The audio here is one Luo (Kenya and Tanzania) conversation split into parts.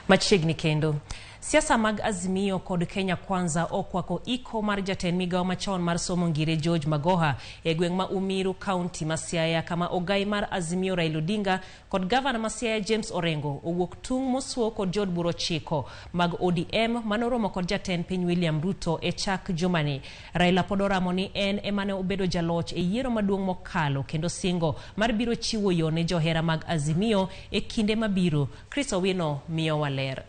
Machiegni kendo. Siasa mag Azimio kod Kenya Kwanza okwako iko mar jatend migao machon mar somo ngire George Magoha e gweng' ma Umiru County ma Siaya, kama ogai mar Azimio Raila Odinga kod gavana ma Siaya James Orengo owuok tung' mosuo kod jod buro chiko mag ODM manoromo kod jatend piny William Ruto e chak jumani. Raila pod oramo ni en emane obedo jaloch e yiero maduong' mokalo kendo singo mar biro chiwo yo ne johera mag Azimio e kinde mabiro. Chris Owino miyo waler.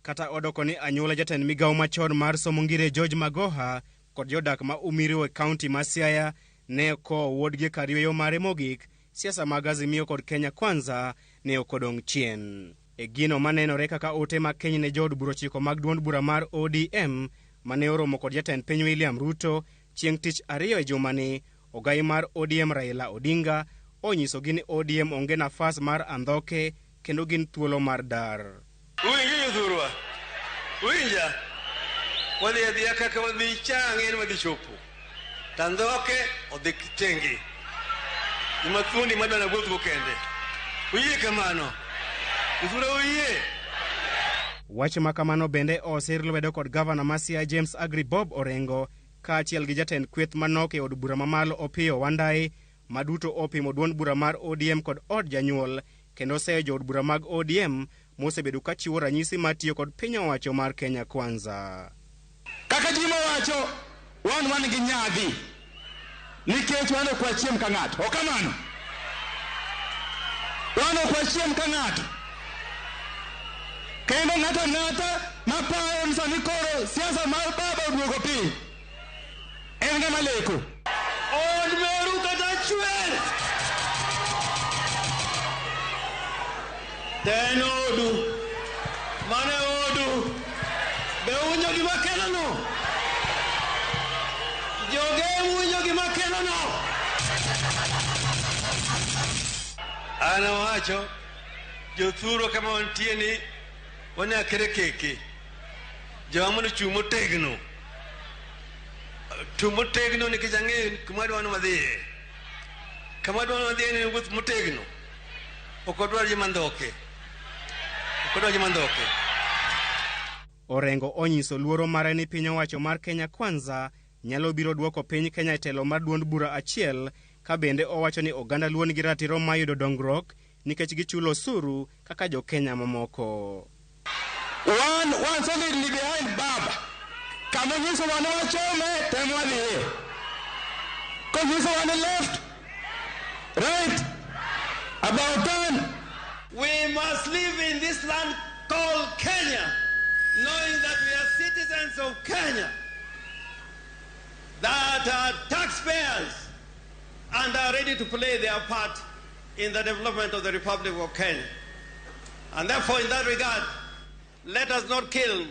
Kata odoko ni anyuola jatend migao machon mar somo ngire George Magoha kod jodak ma Umiru e kaunti ma Siaya ne ko wuodgi kar yweyo mare mogik, siasa mag Azimio kod Kenya Kwanza ne okodong' chien. E gino manenore kaka ote makeny ne jod buro chiko mag duond bura mar ODM mane oromo kod jatend piny William Ruto chieng' tich ariyo e jumani, ogai mar ODM Raila Odinga onyisogi ni ODM onge nafas mar Andhoke kendo gin thuolo mar dar. Uingi dhurwa. Uinja. Wadi ya kaka wadi change wadi chopo. Andhoke odhi Kitengi. Imathundi madana gwethu kende. Uye kamano. Udhura uye. Wach makamano bende osir lwedo kod gavana ma Siaya James Bob Orengo kaachiel gi jatend kweth manok e od bura mamalo Opiyo Wandayi maduto opimo duond bura mar ODM kod od janyuol kendo seyo jod bura mag ODM mosebedo ka chiwo ranyisi matiyo kod piny owacho mar Kenya Kwanza. Kaka jima wacho wan gi nyadhi nikech wan ok wachiem ka ng'ato. Okamano. Wan ok wachiem ka ng'ato. Kendo ng'ata mapayo ni sani koro siasa mar baba oduogo piny. En ng'ama leko. Od meru kata chwer. Tenodu. Mane odu. Be unyo gima kelo no. Joge unyo gima kelo no. Ana wacho jothuro kama wantie ni wana kere keke. Jawamu chumo tegno. Chumo tegno ni kijange kumadu wanu madhiye. Kamadu wanu madhiye ni nguth mutegno. Okwadwar Andhoke. Orengo onyiso luoro mare ni piny owacho mar Kenya Kwanza nyalo biro duoko piny Kenya e telo mar duond bura achiel, ka bende owacho ni oganda luon gi ratiro mayudo dongruok nikech gichulo osuru kaka jo Kenya mamoko. One solidly behind Baba. Kama nyiso wana wachome temo wadhiye. Kwa nyiso wana left, right, about turn. We must live in this land called Kenya, knowing that we are citizens of Kenya, that are taxpayers and are ready to play their part in the development of the Republic of Kenya. And therefore, in that regard, let us not kill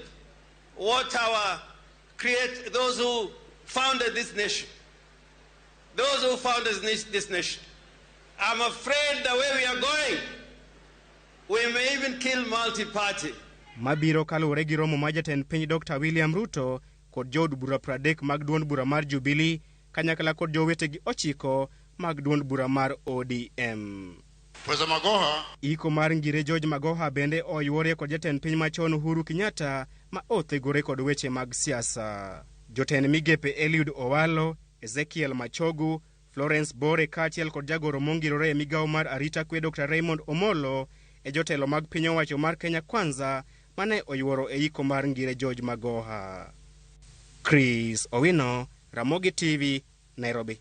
those who founded this nation, those who founded this nation. I'm afraid the way we are going, we may even kill multi-party. Mabiro kalure gi romo ma jatend piny Dr. William Ruto kod jod bura 30 mag duond bura mar Jubilee kanyakla kod jowetegi 9 mag duond bura mar ODM. Pweza Magoha. Iko mar ngire George Magoha bende oyuore kod jatend piny machon Uhuru Kenyatta ma othegore kod weche mag siasa. Jotend migepe Eliud Owalo, Ezekiel Machogu, Florence Bore kaachiel kod jagoro mongirore e migao mar arita kwe Dr. Raymond Omolo e jotelo mag piny owacho mar Kenya Kwanza mane oyuoro e iko mar ngire George Magoha. Chris Owino, Ramogi TV, Nairobi.